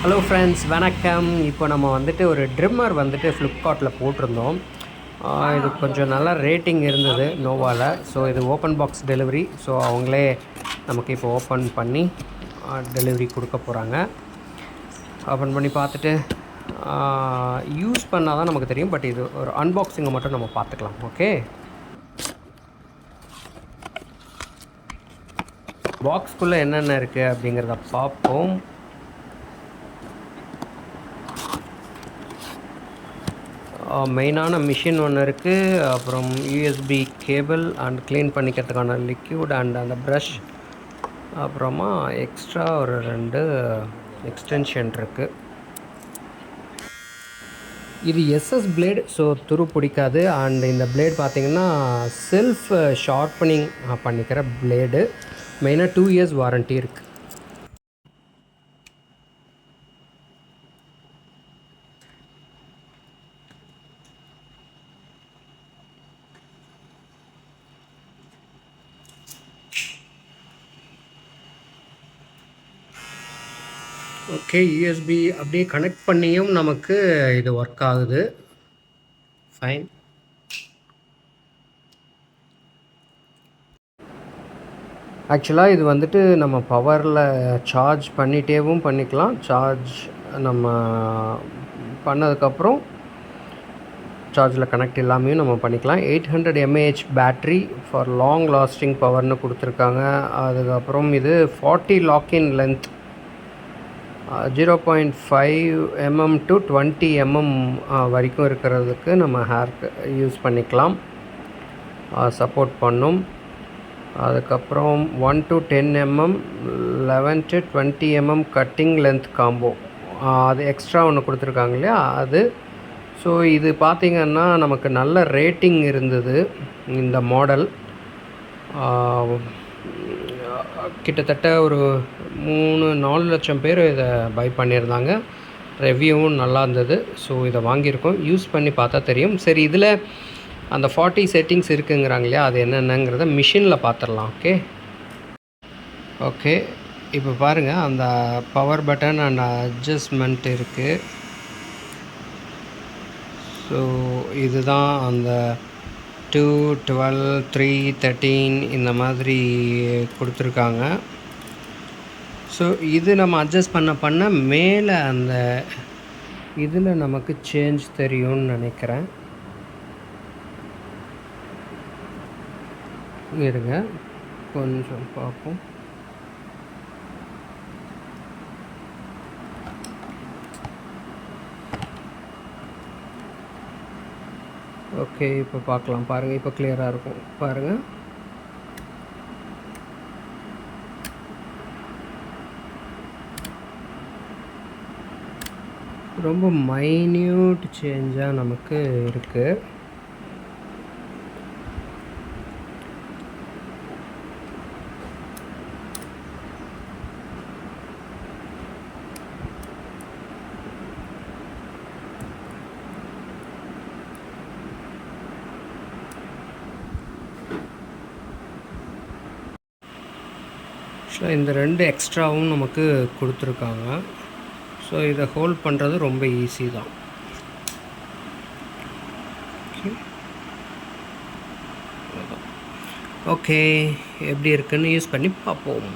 Hello friends, வணக்கம். இப்போ நம்ம வந்துட்டு ஒரு ட்ரிம்மர் வந்துட்டு ஃப்ளிப்கார்ட்டில் போட்டிருந்தோம். இது கொஞ்சம் நல்லா ரேட்டிங் இருந்தது நோவாவில். ஸோ இது ஓப்பன் பாக்ஸ் டெலிவரி. ஸோ அவங்களே நமக்கு இப்போ ஓப்பன் பண்ணி டெலிவரி கொடுக்க போகிறாங்க. ஓப்பன் பண்ணி பார்த்துட்டு யூஸ் பண்ணால் தான் நமக்கு தெரியும். பட் இது ஒரு அன்பாக்சிங்கை மட்டும் நம்ம பார்த்துக்கலாம். ஓகே, பாக்ஸ்குள்ளே என்னென்ன இருக்குது அப்படிங்கிறத பார்ப்போம். மெயினான மிஷின் ஒன்று இருக்குது. அப்புறம் யூஎஸ்பி கேபிள் அண்ட் க்ளீன் பண்ணிக்கிறதுக்கான லிக்யூட் அண்ட் அந்த ப்ரஷ். அப்புறமா எக்ஸ்ட்ரா ஒரு 2 எக்ஸ்டென்ஷன் இருக்குது. இது எஸ்எஸ் பிளேடு, ஸோ துரு பிடிக்காது. அண்ட் இந்த பிளேடு பார்த்திங்கன்னா செல்ஃப் ஷார்ப்பனிங் பண்ணிக்கிற பிளேடு. மெயினாக 2 இயர்ஸ் வாரண்ட்டி இருக்குது. ஓகே, யூஎஸ்பி அப்படியே கனெக்ட் பண்ணியும் நமக்கு இது ஒர்க் ஆகுது. ஃபைன். ஆக்சுவலாக இது வந்துட்டு நம்ம பவரில் சார்ஜ் பண்ணிகிட்டேவும் பண்ணிக்கலாம். சார்ஜ் நம்ம பண்ணதுக்கப்புறம் சார்ஜில் கனெக்ட் இல்லாமையும் நம்ம பண்ணிக்கலாம். 800 mAh battery for long lasting பவர்னு கொடுத்துருக்காங்க. அதுக்கப்புறம் இது 40 lock in length, 0.5 mm to 20 mm வரைக்கும் இருக்கிறதுக்கு நம்ம ஹேர்க்கு யூஸ் பண்ணிக்கலாம். சப்போர்ட் பண்ணும். அதுக்கப்புறம் 1 to 10 mm, 11 to 20 mm cutting length combo, அது எக்ஸ்ட்ரா ஒன்று கொடுத்துருக்காங்க இல்லையா, அது. ஸோ இது பார்த்திங்கன்னா நமக்கு நல்ல ரேட்டிங் இருந்தது இந்த மாடல். கிட்டத்தட்ட ஒரு 3-4 லட்சம் பேர் இதை பை பண்ணியிருந்தாங்க. ரிவ்யூவும் நல்லா இருந்தது. ஸோ இதை வாங்கியிருக்கோம். யூஸ் பண்ணி பார்த்தா தெரியும். சரி, இதில் அந்த 40 செட்டிங்ஸ் இருக்குங்கிறாங்க இல்லையா, அது என்னென்னங்கிறத மிஷினில் பார்த்துடலாம். ஓகே, இப்போ பாருங்கள், அந்த பவர் பட்டன் அண்ட் அட்ஜஸ்ட்மெண்ட் இருக்குது. ஸோ இதுதான் அந்த 2, 12, 3, 13 இந்த மாதிரி கொடுத்துருக்காங்க. ஸோ இது நம்ம அட்ஜஸ்ட் பண்ண மேலே அந்த இதில் நமக்கு சேஞ்ச் தெரியும்னு நினைக்கிறேன். இருங்க, கொஞ்சம் பார்ப்போம். ஓகே, இப்போ பார்க்கலாம். பாருங்கள், இப்போ கிளியராக இருக்கும். பாருங்கள், ரொம்ப மைன்யூட் சேஞ்சாக நமக்கு இருக்குது. இந்த 2 எக்ஸ்ட்ராவும் நமக்கு கொடுத்துருக்காங்க. ஸோ இதை ஹோல்ட் பண்ணுறது ரொம்ப ஈஸி தான். ஓகே, எப்படி இருக்குன்னு யூஸ் பண்ணி பார்ப்போம்.